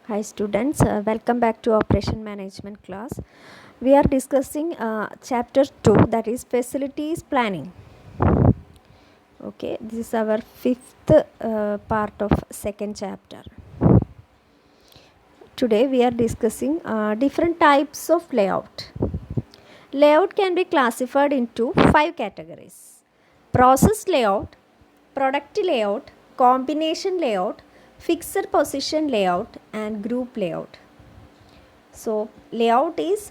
Hi students, welcome back to Operation Management class. We are discussing chapter 2, that is facilities planning. Okay, this is our fifth part of second chapter. Today we are discussing different types of layout. Layout can be classified into 5 categories: process layout, product layout, combination layout, fixed position layout, and group layout. So layout is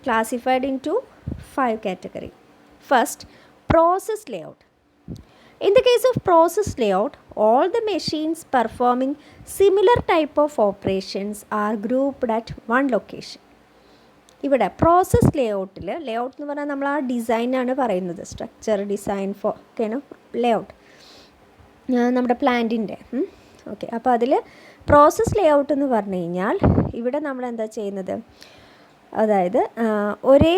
classified into 5 categories. First, process layout. In the case of process layout, all the machines performing similar type of operations are grouped at one location. ഇവിടെ process ലേഔട്ടിൽ layout എന്ന് പറഞ്ഞാൽ നമ്മൾ ആ ഡിസൈനാണ് പറയുന്നത്, structure design ഒക്കെയാണ് layout നമ്മുടെ പ്ലാന്റിൻ്റെ. ഓക്കെ, അപ്പോൾ അതിൽ പ്രോസസ് ലേഔട്ട് എന്ന് പറഞ്ഞു കഴിഞ്ഞാൽ ഇവിടെ നമ്മൾ എന്താ ചെയ്യുന്നത്, അതായത് ഒരേ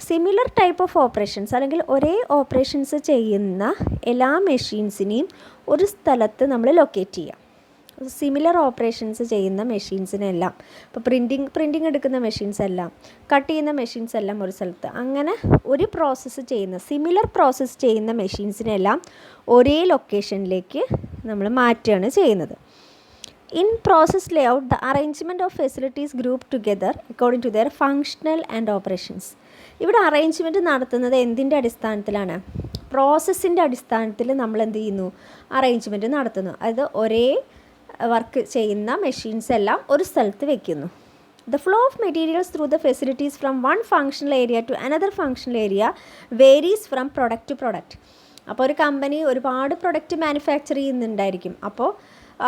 സിമിലർ ടൈപ്പ് ഓഫ് ഓപ്പറേഷൻസ് അല്ലെങ്കിൽ ഒരേ ഓപ്പറേഷൻസ് ചെയ്യുന്ന എല്ലാ മെഷീൻസിനെയും ഒരു സ്ഥലത്ത് നമ്മൾ ലൊക്കേറ്റ് ചെയ്യുക. സിമിലർ ഓപ്പറേഷൻസ് ചെയ്യുന്ന മെഷീൻസിനെല്ലാം, ഇപ്പോൾ പ്രിൻറ്റിങ് എടുക്കുന്ന മെഷീൻസ് എല്ലാം, കട്ട് ചെയ്യുന്ന മെഷീൻസ് എല്ലാം ഒരു സ്ഥലത്ത്, അങ്ങനെ ഒരു പ്രോസസ്സ് ചെയ്യുന്ന സിമിലർ പ്രോസസ്സ് ചെയ്യുന്ന മെഷീൻസിനെല്ലാം ഒരേ ലൊക്കേഷനിലേക്ക് നമ്മൾ മാറ്റുകയാണ് ചെയ്യുന്നത്. In process layout, the arrangement of facilities grouped together according to their functional and operations. ഇവിടെ അറേഞ്ച്മെൻറ്റ് നടത്തുന്നത് എന്തിൻ്റെ അടിസ്ഥാനത്തിലാണ്? പ്രോസസ്സിൻ്റെ അടിസ്ഥാനത്തിൽ നമ്മൾ എന്ത് ചെയ്യുന്നു, അറേഞ്ച്മെൻറ്റ് നടത്തുന്നു. അതായത് ഒരേ വർക്ക് ചെയ്യുന്ന മെഷീൻസ് എല്ലാം ഒരു സ്ഥലത്ത് വെക്കുന്നു. The flow of materials through the facilities from one functional area to another functional area varies from product to product. അപ്പോൾ ഒരു കമ്പനി ഒരുപാട് പ്രൊഡക്റ്റ് മാനുഫാക്ചർ ചെയ്യുന്നുണ്ടായിരിക്കും. അപ്പോൾ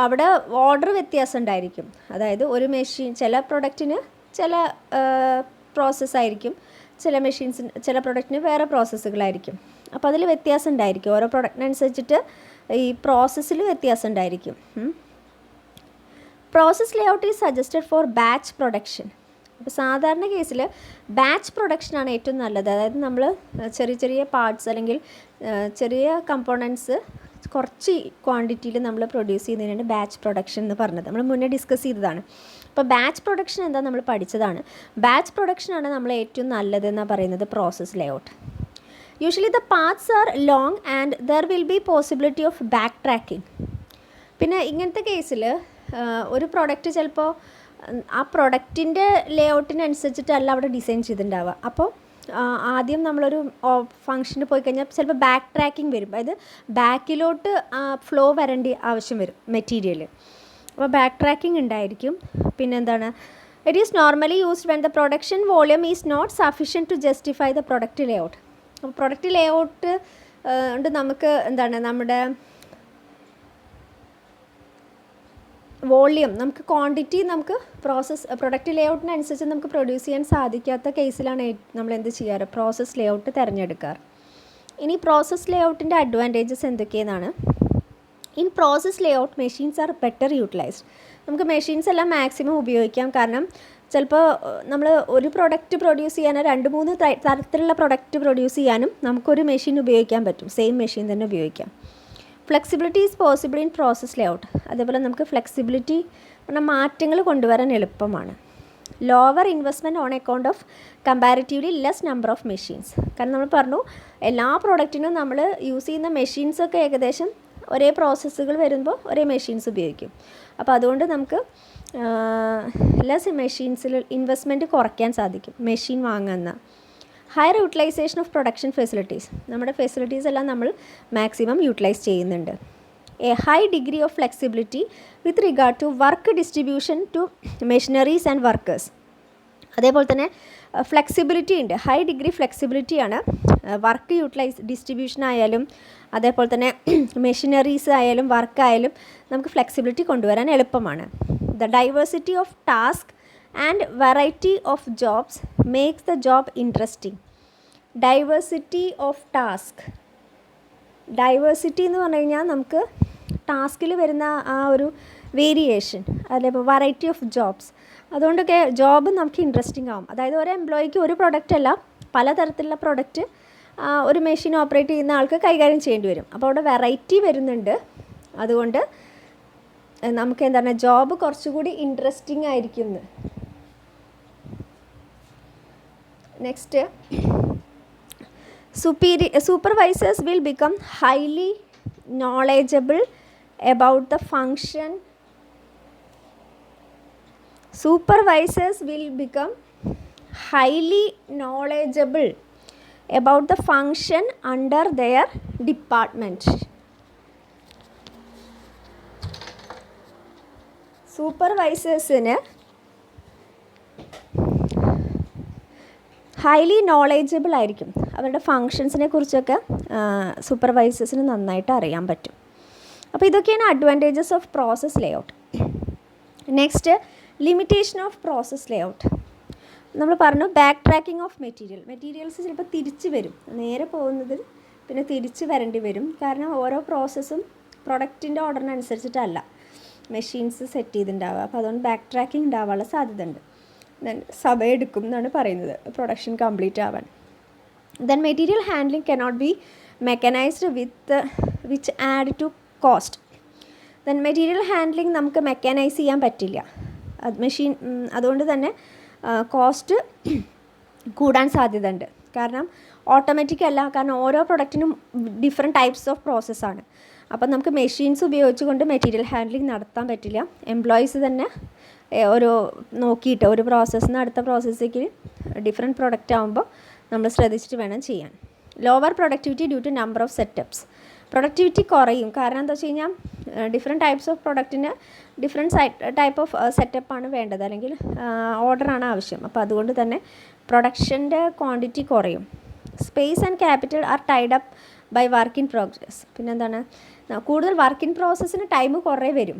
അവിടെ ഓർഡർ വ്യത്യാസം ഉണ്ടായിരിക്കും. അതായത് ഒരു മെഷീൻ, ചില പ്രൊഡക്റ്റിന് ചില പ്രോസസ്സായിരിക്കും, ചില മെഷീൻസിന് ചില പ്രൊഡക്റ്റിന് വേറെ പ്രോസസ്സുകളായിരിക്കും. അപ്പോൾ അതിൽ വ്യത്യാസം ഉണ്ടായിരിക്കും. ഓരോ പ്രൊഡക്റ്റിനനുസരിച്ചിട്ട് ഈ പ്രോസസ്സിൽ വ്യത്യാസം ഉണ്ടായിരിക്കും. Process layout is suggested for batch production. അപ്പോൾ സാധാരണ കേസിൽ ബാച്ച് പ്രൊഡക്ഷനാണ് ഏറ്റവും നല്ലത്. അതായത് നമ്മൾ ചെറിയ ചെറിയ പാർട്സ് അല്ലെങ്കിൽ ചെറിയ കമ്പോണൻസ് കുറച്ച് ക്വാണ്ടിറ്റിയിൽ നമ്മൾ പ്രൊഡ്യൂസ് ചെയ്യുന്നതിനാണ് ബാച്ച് പ്രൊഡക്ഷൻ എന്ന് പറഞ്ഞത്. നമ്മൾ മുന്നേ ഡിസ്കസ് ചെയ്തതാണ്. അപ്പോൾ ബാച്ച് പ്രൊഡക്ഷൻ എന്താ നമ്മൾ പഠിച്ചതാണ്. ബാച്ച് പ്രൊഡക്ഷനാണ് നമ്മൾ ഏറ്റവും നല്ലതെന്നാണ് പറയുന്നത് process layout. Usually the paths are long and there will be possibility of backtracking. പിന്നെ ഇങ്ങനത്തെ കേസിൽ ഒരു പ്രൊഡക്റ്റ് ചിലപ്പോൾ ആ പ്രൊഡക്റ്റിൻ്റെ ലേഔട്ടിനനുസരിച്ചിട്ടല്ല അവിടെ ഡിസൈൻ ചെയ്തിട്ടുണ്ടാവുക. അപ്പോൾ ആദ്യം നമ്മളൊരു ഫംഗ്ഷന് പോയി കഴിഞ്ഞാൽ ചിലപ്പോൾ ബാക്ക് ട്രാക്കിംഗ് വരും. അതായത് ബാക്കിലോട്ട് ഫ്ലോ വരേണ്ട ആവശ്യം വരും മെറ്റീരിയൽ. അപ്പോൾ ബാക്ക് ട്രാക്കിംഗ് ഉണ്ടായിരിക്കും. പിന്നെന്താണ്, it is normally used when the production volume is not sufficient to justify the product layout. അപ്പോൾ പ്രൊഡക്റ്റ് ലേഔട്ട് കൊണ്ട് നമുക്ക് എന്താണ്, നമ്മുടെ വോളിയം, നമുക്ക് ക്വാണ്ടിറ്റി, നമുക്ക് പ്രൊഡക്റ്റ് ലേഔട്ടിനനുസരിച്ച് നമുക്ക് പ്രൊഡ്യൂസ് ചെയ്യാൻ സാധിക്കാത്ത കേസിലാണ് നമ്മൾ എന്ത് ചെയ്യാറ്, പ്രോസസ് ലേഔട്ട് തിരഞ്ഞെടുക്കാറ്. ഇനി പ്രോസസ് ലേഔട്ടിൻ്റെ അഡ്വാൻറ്റേജസ് എന്തൊക്കെയെന്നാണ്. In process layout machines are better utilised. നമുക്ക് മെഷീൻസ് എല്ലാം മാക്സിമം ഉപയോഗിക്കാം. കാരണം ചിലപ്പോൾ നമ്മൾ ഒരു പ്രൊഡക്റ്റ് പ്രൊഡ്യൂസ് ചെയ്യാൻ 2-3 തരത്തിലുള്ള പ്രൊഡക്റ്റ് പ്രൊഡ്യൂസ് ചെയ്യാനും നമുക്കൊരു മെഷീൻ ഉപയോഗിക്കാൻ പറ്റും. സെയിം മെഷീൻ തന്നെ ഉപയോഗിക്കാം. Flexibility is possible in process layout. അതേപോലെ നമുക്ക് ഫ്ലെക്സിബിലിറ്റി പറഞ്ഞാൽ മാറ്റങ്ങൾ കൊണ്ടുവരാൻ എളുപ്പമാണ്. Lower investment on account of comparatively less number of machines. കാരണം നമ്മൾ പറഞ്ഞു, എല്ലാ പ്രോഡക്റ്റിനും നമ്മൾ യൂസ് ചെയ്യുന്ന മെഷീൻസൊക്കെ ഏകദേശം ഒരേ പ്രോസസ്സുകൾ വരുമ്പോൾ ഒരേ മെഷീൻസ് ഉപയോഗിക്കും. അപ്പോൾ അതുകൊണ്ട് നമുക്ക് ലെസ് മെഷീൻസിൽ ഇൻവെസ്റ്റ്മെൻറ്റ് കുറയ്ക്കാൻ സാധിക്കും മെഷീൻ വാങ്ങുന്ന. Higher utilisation of production facilities. നമ്മുടെ ഫെസിലിറ്റീസ് എല്ലാം നമ്മൾ മാക്സിമം യൂട്ടിലൈസ് ചെയ്യുന്നുണ്ട്. A high degree of flexibility with regard to work distribution to machineries and workers. അതേപോലെ തന്നെ ഫ്ലെക്സിബിലിറ്റി ഉണ്ട്, ഹൈ ഡിഗ്രി ഫ്ലെക്സിബിലിറ്റിയാണ്. വർക്ക് ഡിസ്ട്രിബ്യൂഷൻ ആയാലും അതേപോലെ തന്നെ മെഷീനറീസ് ആയാലും വർക്കായാലും നമുക്ക് ഫ്ലെക്സിബിലിറ്റി കൊണ്ടുവരാൻ എളുപ്പമാണ്. The diversity of task and variety of jobs makes the job interesting. Diversity of task, diversity എന്ന് പറഞ്ഞു കഴിഞ്ഞാൽ നമുക്ക് ടാസ്കിൽ വരുന്ന ആ ഒരു വേരിയേഷൻ, അതേപോലെ വെറൈറ്റി ഓഫ് ജോബ്സ്, അതുകൊണ്ടൊക്കെ ജോബ് നമുക്ക് ഇൻട്രസ്റ്റിംഗ് ആവും. അതായത് ഒരു എംപ്ലോയിക്ക് ഒരു പ്രൊഡക്റ്റ് അല്ല, പലതരത്തിലുള്ള പ്രൊഡക്റ്റ് ഒരു മെഷീൻ ഓപ്പറേറ്റ് ചെയ്യുന്ന ആൾക്ക് കൈകാര്യം ചെയ്യേണ്ടി വരും. അപ്പോൾ അവിടെ വെറൈറ്റി വരുന്നുണ്ട്. അതുകൊണ്ട് നമുക്ക് എന്താണ് ജോബ് കുറച്ചുകൂടി ഇൻട്രസ്റ്റിംഗ് ആയിരിക്കുന്നു. Next, supervisors will become highly knowledgeable about the function. Supervisors will become highly knowledgeable about the function under their department. സൂപ്പർവൈസേഴ്സിന് ഹൈലി നോളേജബിൾ ആയിരിക്കും. അവരുടെ ഫങ്ഷൻസിനെ കുറിച്ചൊക്കെ സൂപ്പർവൈസേഴ്സിന് നന്നായിട്ട് അറിയാൻ പറ്റും. അപ്പോൾ ഇതൊക്കെയാണ് advantages of process layout. Next, limitation of process layout. നമ്മൾ പറഞ്ഞു ബാക്ക് ട്രാക്കിംഗ് ഓഫ് മെറ്റീരിയൽസ് ചിലപ്പോൾ തിരിച്ച് വരും, നേരെ പോകുന്നതിൽ പിന്നെ തിരിച്ച് വരേണ്ടി വരും. കാരണം ഓരോ പ്രോസസ്സും പ്രൊഡക്റ്റിൻ്റെ ഓർഡറിനനുസരിച്ചിട്ടല്ല മെഷീൻസ് സെറ്റ് ചെയ്തിട്ടുണ്ടാവുക. അപ്പോൾ അതുകൊണ്ട് ബാക്ക് ട്രാക്കിംഗ് ഉണ്ടാവാനുള്ള സാധ്യത ഉണ്ട്. ദെൻ സമയമെടുക്കും എന്നാണ് പറയുന്നത് പ്രൊഡക്ഷൻ കംപ്ലീറ്റ് ആവാൻ. Then material handling cannot be mechanised which add to cost. Then material handling നമുക്ക് മെക്കാനൈസ് ചെയ്യാൻ പറ്റില്ല. അതുകൊണ്ട് തന്നെ കോസ്റ്റ് കൂടാൻ സാധ്യത ഉണ്ട്. കാരണം ഓട്ടോമാറ്റിക് അല്ല, കാരണം ഓരോ പ്രൊഡക്റ്റിനും ഡിഫറെൻറ്റ് ടൈപ്സ് ഓഫ് പ്രോസസ്സാണ്. അപ്പം നമുക്ക് മെഷീൻസ് ഉപയോഗിച്ചുകൊണ്ട് മെറ്റീരിയൽ ഹാൻഡ്ലിംഗ് നടത്താൻ പറ്റില്ല. എംപ്ലോയീസ് തന്നെ ഒരു നോക്കിയിട്ട് ഒരു പ്രോസസ്സിൽ നിന്ന് അടുത്ത പ്രോസസ്സിലേക്ക് ഡിഫറെൻറ്റ് പ്രൊഡക്റ്റ് ആകുമ്പോൾ നമ്മൾ ശ്രദ്ധിച്ചിട്ട് വേണം ചെയ്യാൻ. Lower productivity due to number of setups. Productivity കുറയും. കാരണം എന്താ വെച്ച് കഴിഞ്ഞാൽ ഡിഫറെൻറ്റ് ടൈപ്സ് ഓഫ് പ്രൊഡക്റ്റിന് ഡിഫറെൻറ്റ് ടൈപ്പ് ഓഫ് സെറ്റപ്പാണ് വേണ്ടത്, അല്ലെങ്കിൽ ഓർഡറാണ് ആവശ്യം. അപ്പോൾ അതുകൊണ്ട് തന്നെ പ്രൊഡക്ഷൻ്റെ ക്വാണ്ടിറ്റി കുറയും. Space and capital are tied up by work in progress. പിന്നെന്താണ്, കൂടുതൽ വർക്ക് ഇൻ പ്രോസസ്സിന് ടൈം കുറേ വരും.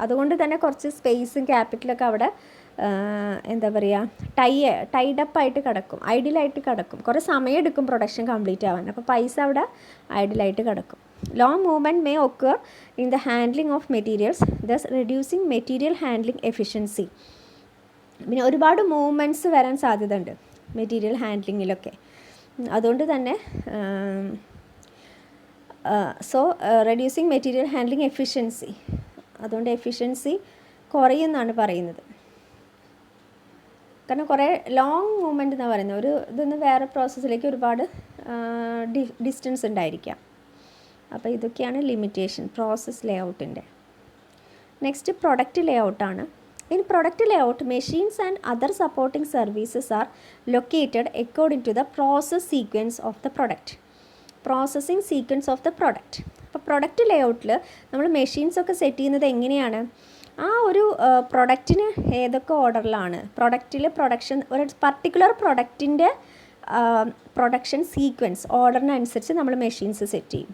അതുകൊണ്ട് തന്നെ കുറച്ച് സ്പേസും ക്യാപിറ്റലൊക്കെ അവിടെ എന്താ പറയുക ടൈഡപ്പായിട്ട് കിടക്കും, ഐഡിയലായിട്ട് കിടക്കും. കുറേ സമയം എടുക്കും പ്രൊഡക്ഷൻ കംപ്ലീറ്റ് ആവാൻ. അപ്പോൾ പൈസ അവിടെ ഐഡിയലായിട്ട് കിടക്കും. Long movement may occur in the handling of materials, thus reducing material handling efficiency. പിന്നെ ഒരുപാട് മൂവ്മെൻറ്റ്സ് വരാൻ സാധ്യത ഉണ്ട് മെറ്റീരിയൽ ഹാൻഡ്ലിങ്ങിലൊക്കെ. അതുകൊണ്ട് തന്നെ റെഡ്യൂസിങ് മെറ്റീരിയൽ ഹാൻഡ്ലിംഗ് എഫിഷ്യൻസി, അതുകൊണ്ട് എഫിഷ്യൻസി കുറയുമെന്നാണ് പറയുന്നത്. കാരണം കുറേ ലോങ് മൂവ്മെൻറ്റ് എന്നാണ് പറയുന്നത്. ഒരു ഇതൊന്ന് വേറെ പ്രോസസ്സിലേക്ക് ഒരുപാട് ഡിസ്റ്റൻസ് ഉണ്ടായിരിക്കാം. അപ്പോൾ ഇതൊക്കെയാണ് ലിമിറ്റേഷൻ പ്രോസസ് ലേഔട്ടിൻ്റെ. നെക്സ്റ്റ്, പ്രൊഡക്റ്റ് ലേഔട്ടാണ്. In product layout, machines and other supporting services are located according to the process sequence of the product. Processing sequence of the product. അപ്പോൾ പ്രൊഡക്റ്റ് ലേഔട്ടിൽ നമ്മൾ മെഷീൻസൊക്കെ സെറ്റ് ചെയ്യുന്നത് എങ്ങനെയാണ്? ആ ഒരു പ്രൊഡക്റ്റിന് ഏതൊക്കെ ഓർഡറിലാണ് പ്രൊഡക്ഷൻ ഒരു പർട്ടിക്കുലർ പ്രൊഡക്റ്റിൻ്റെ പ്രൊഡക്ഷൻ സീക്വൻസ് ഓർഡറിനനുസരിച്ച് നമ്മൾ മെഷീൻസ് സെറ്റ് ചെയ്യും.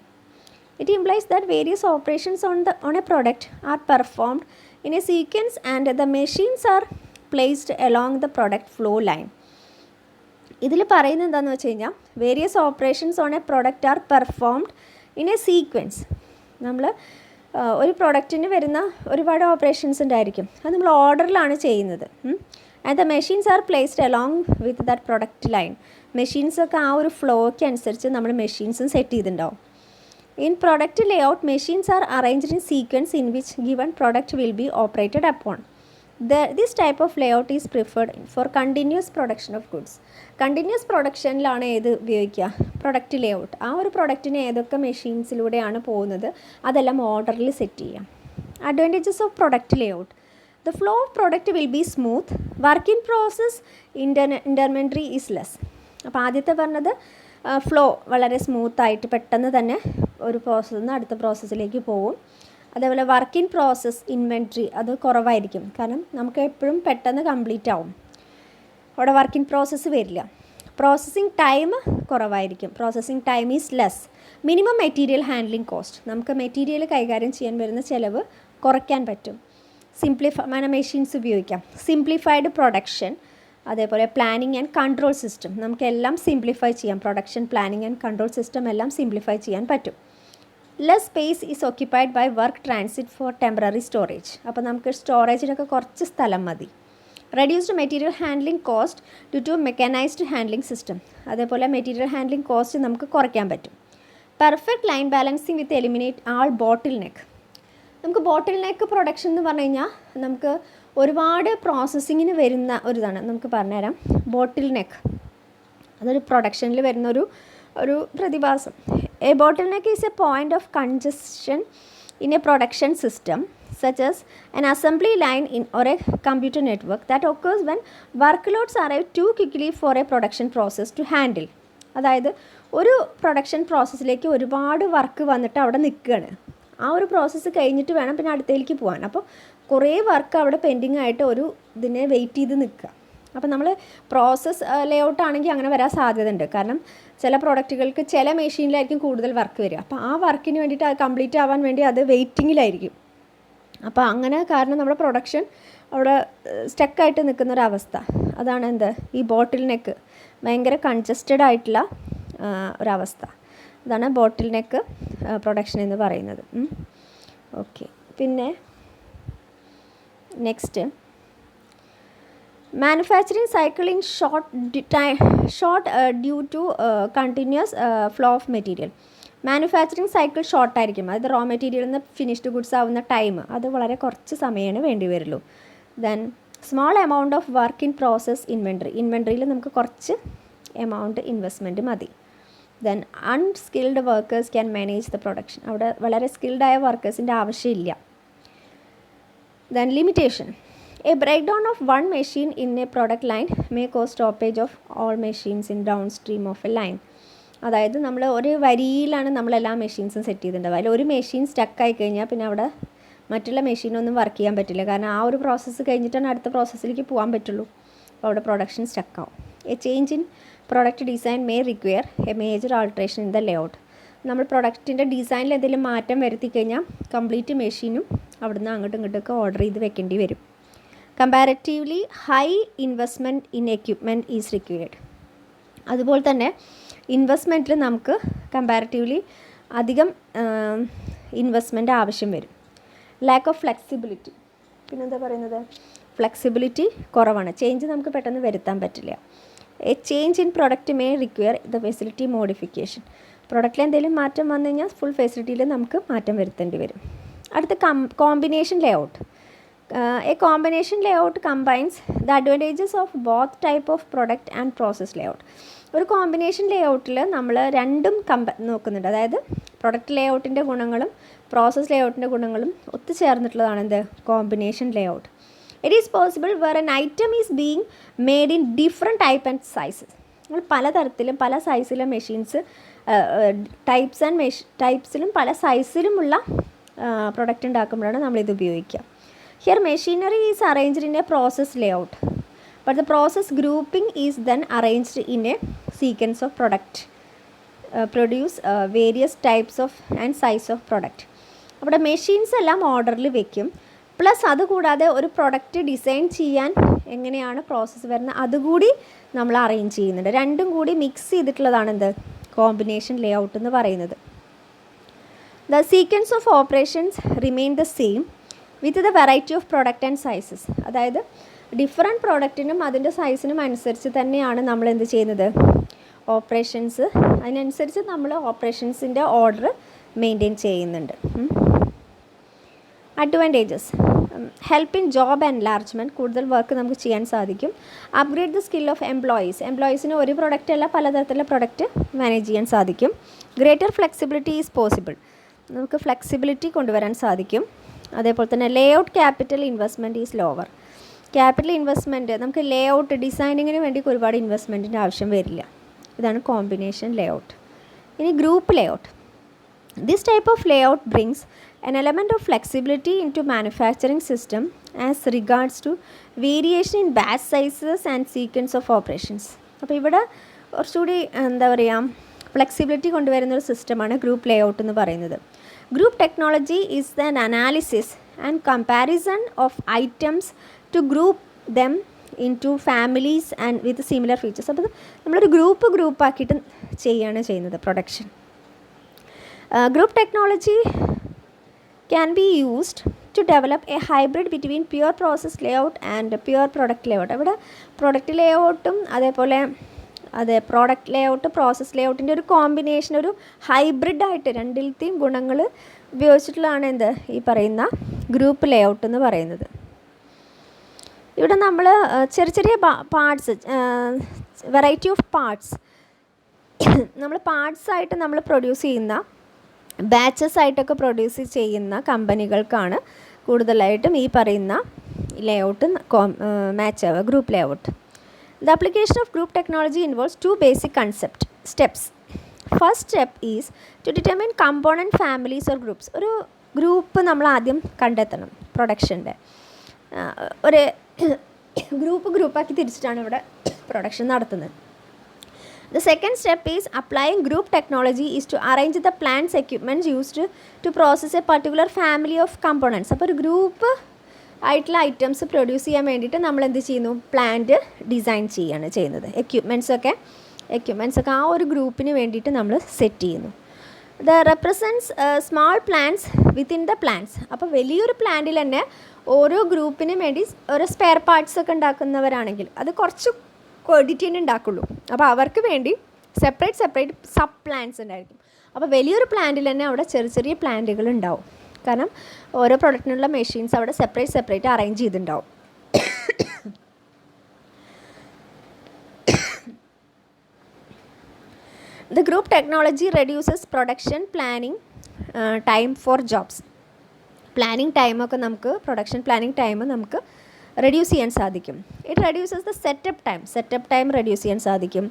It implies that various operations on a product are performed in a sequence and the machines are placed along the product flow line. ഇതിൽ പറയുന്നത് എന്താണെന്ന് വെച്ച് കഴിഞ്ഞാൽ various operations on a product are performed in a sequence. നമ്മൾ ഒരു പ്രൊഡക്റ്റിന് വരുന്ന ഒരുപാട് operations ഉണ്ടായിരിക്കും. അത് നമ്മൾ ഓർഡറിലാണ് ചെയ്യുന്നത്. And the machines are placed along with that product line. മെഷീൻസൊക്കെ ആ ഒരു ഫ്ലോയ്ക്ക് അനുസരിച്ച് നമ്മൾ മെഷീൻസും സെറ്റ് ചെയ്തിട്ടുണ്ടാവും. In product layout, machines are arranged in sequence in which given product will be operated upon. This type of layout is preferred for continuous production of goods. Continuous പ്രൊഡക്ഷനിലാണ് ഏത് ഉപയോഗിക്കുക? Product layout. ആ ഒരു പ്രൊഡക്റ്റിന് ഏതൊക്കെ മെഷീൻസിലൂടെയാണ് പോകുന്നത് അതെല്ലാം ഓർഡറിൽ സെറ്റ് ചെയ്യാം. Advantages of product layout: the flow of product will be smooth, work in process inventory is less. അപ്പോൾ ആദ്യത്തെ പറഞ്ഞത് ഫ്ലോ വളരെ സ്മൂത്തായിട്ട് പെട്ടെന്ന് തന്നെ ഒരു പ്രോസസ്സിൽ നിന്ന് അടുത്ത പ്രോസസ്സിലേക്ക് പോകും. അതേപോലെ വർക്ക് ഇൻ പ്രോസസ് ഇൻവെൻട്രി അത് കുറവായിരിക്കും. കാരണം നമുക്ക് എപ്പോഴും പെട്ടെന്ന് കംപ്ലീറ്റ് ആവും, അവിടെ വർക്ക് ഇൻ പ്രോസസ്സ് വരില്ല. പ്രോസസ്സിങ് ടൈം കുറവായിരിക്കും, processing time is less. Minimum material handling cost, നമുക്ക് മെറ്റീരിയൽ കൈകാര്യം ചെയ്യാൻ വരുന്ന ചിലവ് കുറയ്ക്കാൻ പറ്റും. മെഷീൻസ് ഉപയോഗിക്കാം. സിംപ്ലിഫൈഡ് പ്രൊഡക്ഷൻ, അതേപോലെ പ്ലാനിങ് ആൻഡ് കൺട്രോൾ സിസ്റ്റം, നമുക്കെല്ലാം സിംപ്ലിഫൈ ചെയ്യാം. Production planning and control system എല്ലാം സിംപ്ലിഫൈ ചെയ്യാൻ പറ്റും. Less space is occupied by work transit for temporary storage. അപ്പോൾ നമുക്ക് സ്റ്റോറേജിനൊക്കെ കുറച്ച് സ്ഥലം മതി. Reduced material handling cost due to mechanised handling system, അതേപോലെ മെറ്റീരിയൽ ഹാൻഡ്ലിംഗ് കോസ്റ്റ് നമുക്ക് കുറയ്ക്കാൻ പറ്റും. പെർഫെക്റ്റ് ലൈൻ ബാലൻസിങ് വിത്ത് എലിമിനേറ്റ് ആൾ ബോട്ടിൽ നെക്ക്. നമുക്ക് ബോട്ടിൽ നെക്ക് പ്രൊഡക്ഷൻ എന്ന് പറഞ്ഞു കഴിഞ്ഞാൽ നമുക്ക് ഒരുപാട് പ്രോസസ്സിങ്ങിന് വരുന്ന ഒരിതാണ്. നമുക്ക് പറഞ്ഞുതരാം. ബോട്ടിൽ നെക്ക് അതൊരു പ്രൊഡക്ഷനിൽ വരുന്ന ഒരു പ്രതിഭാസം. A bottleneck is a point of congestion in a production system such as an assembly line or a computer network that occurs when workloads arrive too quickly for a production process to handle. അതായത് ഒരു production പ്രോസസ്സിലേക്ക് ഒരുപാട് work വന്നിട്ട് അവിടെ നിൽക്കുകയാണ്. ആ ഒരു process കഴിഞ്ഞിട്ട് വേണം പിന്നെ അടുത്തേക്ക് പോകാൻ. അപ്പോൾ കുറേ വർക്ക് അവിടെ പെൻഡിങ് ആയിട്ട് ഒരു ഇതിനെ വെയിറ്റ് ചെയ്ത് നിൽക്കുക. അപ്പോൾ നമ്മൾ പ്രോസസ്സ് ലേഔട്ട് ആണെങ്കിൽ അങ്ങനെ വരാൻ സാധ്യതയുണ്ട്. കാരണം ചില പ്രോഡക്റ്റുകൾക്ക് ചില മെഷീനിലായിരിക്കും കൂടുതൽ വർക്ക് വരിക. അപ്പോൾ ആ വർക്കിന് വേണ്ടിയിട്ട് അത് കംപ്ലീറ്റ് ആവാൻ വേണ്ടി അത് വെയിറ്റിങ്ങിലായിരിക്കും. അപ്പോൾ അങ്ങനെ കാരണം നമ്മുടെ പ്രൊഡക്ഷൻ അവിടെ സ്റ്റക്കായിട്ട് നിൽക്കുന്നൊരവസ്ഥ. അതാണ് എന്ത് ഈ ബോട്ടിൽ നെക്ക്, ഭയങ്കര കൺജസ്റ്റഡ് ആയിട്ടുള്ള ഒരവസ്ഥ. അതാണ് ബോട്ടിൽ നെക്ക് പ്രൊഡക്ഷൻ എന്ന് പറയുന്നത്. ഓക്കെ, പിന്നെ next manufacturing cycle in short due to continuous flow of material. Manufacturing cycle ഷോർട്ടായിരിക്കും. അതായത് റോ മെറ്റീരിയലിൽ നിന്ന് ഫിനിഷ്ഡ് ഗുഡ്സ് ആവുന്ന ടൈം അത് വളരെ കുറച്ച് സമയമേ വേണ്ടി വരുള്ളൂ. Then small amount of work in process ഇൻവെൻട്രിയിൽ നമുക്ക് കുറച്ച് എമൗണ്ട് ഇൻവെസ്റ്റ്മെൻറ്റ് മതി. Then unskilled workers can manage the production. അവിടെ വളരെ സ്കിൽഡായ വർക്കേഴ്സിൻ്റെ ആവശ്യമില്ല. Then limitation. A breakdown of one machine in a product line may cause stoppage of all machines in downstream of a line. അതായത് നമ്മൾ ഒരു വരിയിലാണ് നമ്മളെല്ലാ മെഷീൻസും സെറ്റ് ചെയ്തിട്ടുണ്ടാവുക. അതിൽ ഒരു മെഷീൻ സ്റ്റക്കായി കഴിഞ്ഞാൽ പിന്നെ അവിടെ മറ്റുള്ള മെഷീനൊന്നും വർക്ക് ചെയ്യാൻ പറ്റില്ല. കാരണം ആ ഒരു പ്രോസസ്സ് കഴിഞ്ഞിട്ടാണ് അടുത്ത പ്രോസസ്സിലേക്ക് പോകാൻ പറ്റുള്ളൂ. അപ്പോൾ അവിടെ പ്രൊഡക്ഷൻ സ്റ്റക്കാവും. A change in product design may require a major alteration in the layout. നമ്മൾ പ്രൊഡക്റ്റിൻ്റെ ഡിസൈനിൽ എന്തെങ്കിലും മാറ്റം വരുത്തി കഴിഞ്ഞാൽ കംപ്ലീറ്റ് മെഷീനും അവിടുന്ന് അങ്ങോട്ടും ഇങ്ങോട്ടൊക്കെ ഓർഡർ ചെയ്ത് വെക്കേണ്ടി വരും. Comparatively high investment in equipment is required. അതുപോലെ തന്നെ ഇൻവെസ്റ്റ്മെൻറ്റിൽ നമുക്ക് കമ്പാരറ്റീവ്ലി അധികം ഇൻവെസ്റ്റ്മെൻറ്റ് ആവശ്യം വരും. Lack of flexibility. പിന്നെന്താ പറയുന്നത്, ഫ്ലെക്സിബിലിറ്റി കുറവാണ്. ചേഞ്ച് നമുക്ക് പെട്ടെന്ന് വരുത്താൻ പറ്റില്ല. A change in product may require the facility modification. പ്രൊഡക്റ്റിൽ എന്തെങ്കിലും മാറ്റം വന്നു കഴിഞ്ഞാൽ ഫുൾ ഫെസിലിറ്റിയിൽ നമുക്ക് മാറ്റം വരുത്തേണ്ടി വരും. അടുത്ത combination layout. A combination layout combines the advantages of both type of product and process layout. ഒരു കോമ്പിനേഷൻ ലേഔട്ടിൽ നമ്മൾ രണ്ടും നോക്കുന്നുണ്ട്. അതായത് പ്രൊഡക്റ്റ് ലേഔട്ടിൻ്റെ ഗുണങ്ങളും പ്രോസസ് ലേഔട്ടിൻ്റെ ഗുണങ്ങളും ഒത്തുചേർന്നിട്ടുള്ളതാണ് എന്ത് combination layout. It is possible where an item is being made in different type and sizes. നമ്മൾ പലതരത്തിലും പല സൈസിലും മെഷീൻസ് ടൈപ്സിലും പല സൈസിലുമുള്ള പ്രൊഡക്റ്റ് ഉണ്ടാക്കുമ്പോഴാണ് നമ്മളിത് ഉപയോഗിക്കുക. Here machinery is arranged in a process layout, but the process grouping is then arranged in a sequence of produce various types of and size of product. അവിടെ machines എല്ലാം ഓർഡറിൽ വെക്കും. പ്ലസ് അതുകൂടാതെ ഒരു product design ചെയ്യാൻ എങ്ങനെയാണ് process വരുന്നത് അതുകൂടി നമ്മൾ അറേഞ്ച് ചെയ്യുന്നുണ്ട്. രണ്ടും കൂടി മിക്സ് ചെയ്തിട്ടുള്ളതാണ് എന്ത് കോമ്പിനേഷൻ ലേഔട്ട് എന്ന് പറയുന്നത്. The sequence of operations remain the same with the variety of product and sizes. അതായത് ഡിഫറെൻറ്റ് പ്രോഡക്റ്റിനും അതിൻ്റെ സൈസിനും അനുസരിച്ച് തന്നെയാണ് നമ്മൾ എന്ത് ചെയ്യുന്നത് ഓപ്പറേഷൻസ്, അതിനനുസരിച്ച് നമ്മൾ ഓപ്പറേഷൻസിൻ്റെ ഓർഡർ മെയിൻറ്റെയിൻ ചെയ്യുന്നുണ്ട്. Advantages. Help in job enlargement. കൂടുതൽ വർക്ക് നമുക്ക് ചെയ്യാൻ സാധിക്കും. അപ്ഗ്രേഡ് ദ സ്കിൽ ഓഫ് എംപ്ലോയീസിന് ഒരു പ്രൊഡക്റ്റ് അല്ല പലതരത്തിലുള്ള പ്രൊഡക്റ്റ് മാനേജ് ചെയ്യാൻ സാധിക്കും. Greater flexibility is possible. നമുക്ക് ഫ്ലെക്സിബിലിറ്റി കൊണ്ടുവരാൻ സാധിക്കും. അതേപോലെ തന്നെ layout capital investment is lower. Capital investment നമുക്ക് ലേഔട്ട് ഡിസൈനിങ്ങിന് വേണ്ടി ഒരുപാട് ഇൻവെസ്റ്റ്മെൻറ്റിൻ്റെ ആവശ്യം വരില്ല. ഇതാണ് കോമ്പിനേഷൻ ലേഔട്ട്. ഇനി group layout. This type of layout brings an element of flexibility into manufacturing system as regards to variation in batch sizes and sequence of operations. അപ്പോൾ ഇവിടെ കുറച്ചുകൂടി എന്താ പറയുക ഫ്ലെക്സിബിലിറ്റി കൊണ്ടുവരുന്ന ഒരു സിസ്റ്റമാണ് ഗ്രൂപ്പ് ലേഔട്ട് എന്ന് പറയുന്നത്. Group technology is the analysis and comparison of items to group them into families and with similar features. അപ്പോൾ നമ്മളൊരു ഗ്രൂപ്പാക്കിയിട്ട് ചെയ്യുന്നത് പ്രൊഡക്ഷൻ. Group technology can be used to develop a hybrid between pure process layout and pure product layout. ഇവിടെ product ലേഔട്ടും അതേപോലെ product layout process ലേഔട്ടിൻ്റെ ഒരു combination, ഒരു ഹൈബ്രിഡായിട്ട് രണ്ടിലത്തെയും ഗുണങ്ങൾ ഉപയോഗിച്ചിട്ടുള്ളതാണ് എന്ത് ഈ പറയുന്ന ഗ്രൂപ്പ് ലേ ഔട്ട് എന്ന് പറയുന്നത്. ഇവിടെ നമ്മൾ ചെറിയ ചെറിയ പാർട്സ്, വെറൈറ്റി ഓഫ് പാർട്സ് നമ്മൾ പാർട്സായിട്ട് നമ്മൾ പ്രൊഡ്യൂസ് ചെയ്യുന്ന, ബാച്ചസ് ആയിട്ടൊക്കെ പ്രൊഡ്യൂസ് ചെയ്യുന്ന കമ്പനികൾക്കാണ് കൂടുതലായിട്ടും ഈ പറയുന്ന ലേ ഔട്ട് മാച്ച് ആവുക, group layout. The application of group technology involves 2 basic steps. First step is to determine component families or groups. ഒരു ഗ്രൂപ്പ് നമ്മൾ ആദ്യം കണ്ടെത്തണം. പ്രൊഡക്ഷൻ്റെ ഒരു ഗ്രൂപ്പാക്കി തിരിച്ചിട്ടാണ് ഇവിടെ പ്രൊഡക്ഷൻ നടത്തുന്നത്. The second step is applying group technology is to arrange the plants equipments used to process a particular family of components. അപ്പോൾ ഒരു group ആയിട്ടുള്ള ഐറ്റംസ് പ്രൊഡ്യൂസ് ചെയ്യാൻ വേണ്ടിയിട്ട് നമ്മൾ എന്ത് ചെയ്യുന്നു? പ്ലാന്റ് ഡിസൈൻ ചെയ്യുകയാണ് ചെയ്യുന്നത്. എക്യുപ്മെൻറ്റ്സൊക്കെ ആ ഒരു ഗ്രൂപ്പിന് വേണ്ടിയിട്ട് നമ്മൾ സെറ്റ് ചെയ്യുന്നു. The represents small plants within the plants. അപ്പോൾ വലിയൊരു പ്ലാന്റിൽ തന്നെ ഓരോ ഗ്രൂപ്പിന് വേണ്ടി ഓരോ സ്പെയർ പാർട്സ് ഒക്കെ ഉണ്ടാക്കുന്നവരാണെങ്കിൽ അത് കുറച്ച് ക്വാണ്ടിറ്റിനെ ഉണ്ടാക്കുള്ളൂ. അപ്പോൾ അവർക്ക് വേണ്ടി സെപ്പറേറ്റ് സബ് പ്ലാന്റ്സ് ഉണ്ടായിരിക്കും. അപ്പോൾ വലിയൊരു പ്ലാന്റിൽ തന്നെ അവിടെ ചെറിയ ചെറിയ പ്ലാന്റുകൾ ഉണ്ടാവും. കാരണം ഓരോ പ്രൊഡക്റ്റിനുള്ള മെഷീൻസ് അവിടെ സെപ്പറേറ്റ് അറേഞ്ച് ചെയ്തിട്ടുണ്ടാവും. The group technology reduces production planning time for jobs. Planning ടൈമൊക്കെ നമുക്ക് പ്രൊഡക്ഷൻ പ്ലാനിങ് ടൈം നമുക്ക് റെഡ്യൂസ് ചെയ്യാൻ സാധിക്കും. It reduces the setup time reduce ചെയ്യാൻ സാധിക്കും.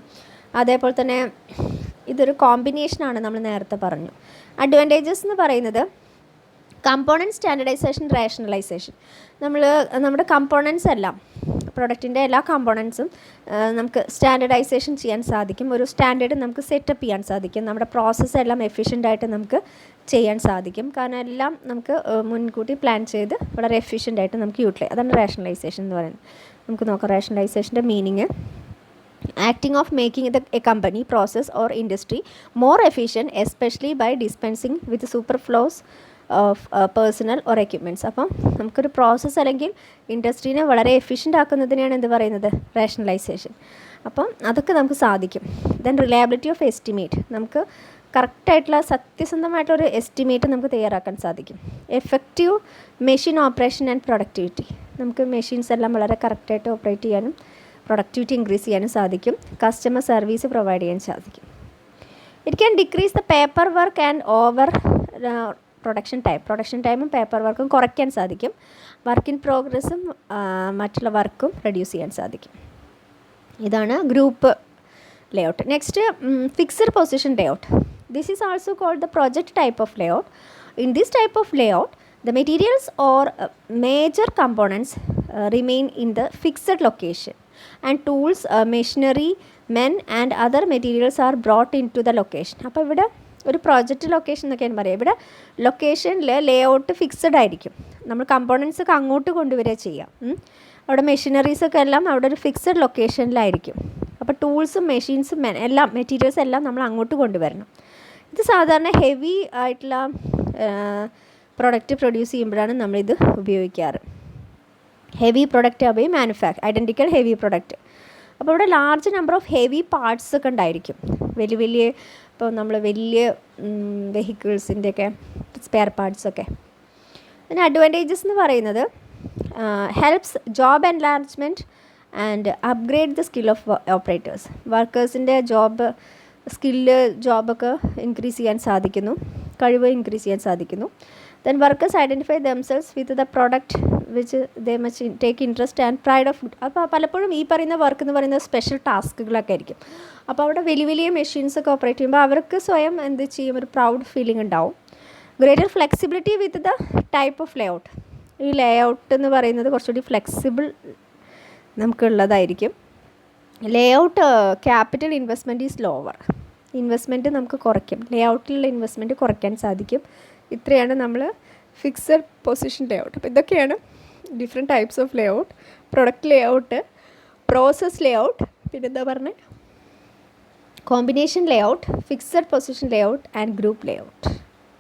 അതേപോലെ തന്നെ ഇതൊരു കോമ്പിനേഷനാണ്, നമ്മൾ നേരത്തെ പറഞ്ഞു. അഡ്വാൻറ്റേജസ് എന്ന് പറയുന്നത് കമ്പോണൻറ്റ് സ്റ്റാൻഡർഡൈസേഷൻ, റേഷണലൈസേഷൻ. നമ്മുടെ കമ്പോണൻസ് എല്ലാം, പ്രൊഡക്റ്റിൻ്റെ എല്ലാ കമ്പോണൻസും നമുക്ക് സ്റ്റാൻഡർഡൈസേഷൻ ചെയ്യാൻ സാധിക്കും. ഒരു സ്റ്റാൻഡേർഡ് നമുക്ക് സെറ്റപ്പ് ചെയ്യാൻ സാധിക്കും. നമ്മുടെ പ്രോസസ്സ് എല്ലാം എഫിഷ്യൻ്റായിട്ട് നമുക്ക് ചെയ്യാൻ സാധിക്കും. കാരണം എല്ലാം നമുക്ക് മുൻകൂട്ടി പ്ലാൻ ചെയ്ത് വളരെ എഫിഷ്യൻ്റായിട്ട് നമുക്ക് യൂട്ടിലൈസ്. അതാണ് റേഷണലൈസേഷൻ എന്ന് പറയുന്നത്. നമുക്ക് നോക്കാം റേഷണലൈസേഷൻ്റെ meaning. Acting of making a company, process or industry more efficient, especially by dispensing with superfluous of personnel or equipments. അപ്പം നമുക്കൊരു പ്രോസസ്സ് അല്ലെങ്കിൽ ഇൻഡസ്ട്രീനെ വളരെ എഫിഷ്യൻ്റ് ആക്കുന്നതിനെയാണ് എന്ത് പറയുന്നത്? റേഷണലൈസേഷൻ. അപ്പം അതൊക്കെ നമുക്ക് സാധിക്കും. Then reliability of estimate. നമുക്ക് കറക്റ്റായിട്ടുള്ള സത്യസന്ധമായിട്ടൊരു എസ്റ്റിമേറ്റ് നമുക്ക് തയ്യാറാക്കാൻ സാധിക്കും. Effective machine operation and productivity. നമുക്ക് മെഷീൻസ് എല്ലാം വളരെ കറക്റ്റായിട്ട് ഓപ്പറേറ്റ് ചെയ്യാനും പ്രൊഡക്ടിവിറ്റി ഇൻക്രീസ് ചെയ്യാനും സാധിക്കും. കസ്റ്റമർ സർവീസ് പ്രൊവൈഡ് ചെയ്യാൻ സാധിക്കും. It can decrease the paper work and over production ടൈമും പേപ്പർ വർക്കും കുറയ്ക്കാൻ സാധിക്കും. വർക്ക് ഇൻ പ്രോഗ്രസ്സും മറ്റുള്ള വർക്കും റെഡ്യൂസ് ചെയ്യാൻ സാധിക്കും. ഇതാണ് group layout. Next fixed position layout. This is also called the project type of layout. In this type of layout the materials or major components remain in the fixed location and tools, machinery, men and other materials are brought into the location. അപ്പോൾ ഇവിടെ ഒരു project location എന്നൊക്കെയാണ് പറയുക. ഇവിടെ ലൊക്കേഷനിൽ ലേ out fixed ആയിരിക്കും. നമ്മൾ components ഒക്കെ അങ്ങോട്ട് കൊണ്ടുവരിക ചെയ്യാം. അവിടെ മെഷീനറീസൊക്കെ എല്ലാം അവിടെ ഒരു ഫിക്സഡ് ലൊക്കേഷനിലായിരിക്കും. അപ്പോൾ ടൂൾസും മെഷീൻസും എല്ലാം മെറ്റീരിയൽസ് എല്ലാം നമ്മൾ അങ്ങോട്ട് കൊണ്ടുവരണം. ഇത് സാധാരണ ഹെവി ആയിട്ടുള്ള പ്രൊഡക്റ്റ് പ്രൊഡ്യൂസ് ചെയ്യുമ്പോഴാണ് നമ്മളിത് ഉപയോഗിക്കാറ്. ഹെവി പ്രൊഡക്റ്റ് ആവുകയും ഐഡൻറ്റിക്കൽ ഹെവി പ്രൊഡക്റ്റ്. അപ്പോൾ ഇവിടെ large number of heavy parts ഒക്കെ ഉണ്ടായിരിക്കും. വലിയ ഇപ്പോൾ നമ്മൾ വലിയ വെഹിക്കിൾസിൻ്റെയൊക്കെ സ്പെയർ പാർട്സൊക്കെ. അതിന് അഡ്വാൻറ്റേജസ് എന്ന് പറയുന്നത് helps job enlargement and upgrade the skill of operators. വർക്കേഴ്സിൻ്റെ ജോബൊക്കെ ഇൻക്രീസ് ചെയ്യാൻ സാധിക്കുന്നു, കഴിവ് ഇൻക്രീസ് ചെയ്യാൻ സാധിക്കുന്നു. Then workers identify themselves with the product which they must take interest and pride of. അപ്പോൾ പലപ്പോഴും ഈ പറയുന്ന വർക്ക് എന്ന് പറയുന്നത് സ്പെഷ്യൽ ടാസ്കുകളൊക്കെ ആയിരിക്കും. അപ്പോൾ അവിടെ വലിയ മെഷീൻസൊക്കെ ഓപ്പറേറ്റ് ചെയ്യുമ്പോൾ അവർക്ക് സ്വയം എന്ത് ചെയ്യും, ഒരു പ്രൗഡ് ഫീലിംഗ് ഉണ്ടാവും. Greater flexibility with the type of layout. ഈ ലേ ഔട്ട് എന്ന് പറയുന്നത് കുറച്ചുകൂടി ഫ്ലെക്സിബിൾ നമുക്കുള്ളതായിരിക്കും. Layout capital investment is lower. Investment നമുക്ക് കുറയ്ക്കും. ലേ ഔട്ടിലുള്ള ഇൻവെസ്റ്റ്മെൻറ്റ് കുറയ്ക്കാൻ സാധിക്കും. ഇത്രയാണ് നമ്മൾ ഫിക്സഡ് പൊസിഷൻ ലേ ഔട്ട്. അപ്പോൾ ഇതൊക്കെയാണ് different types of Leh out. Product Leh out, process Leh out, പിന്നെന്താ പറഞ്ഞത്, combination Leh out, fixed position Leh out and group Leh out.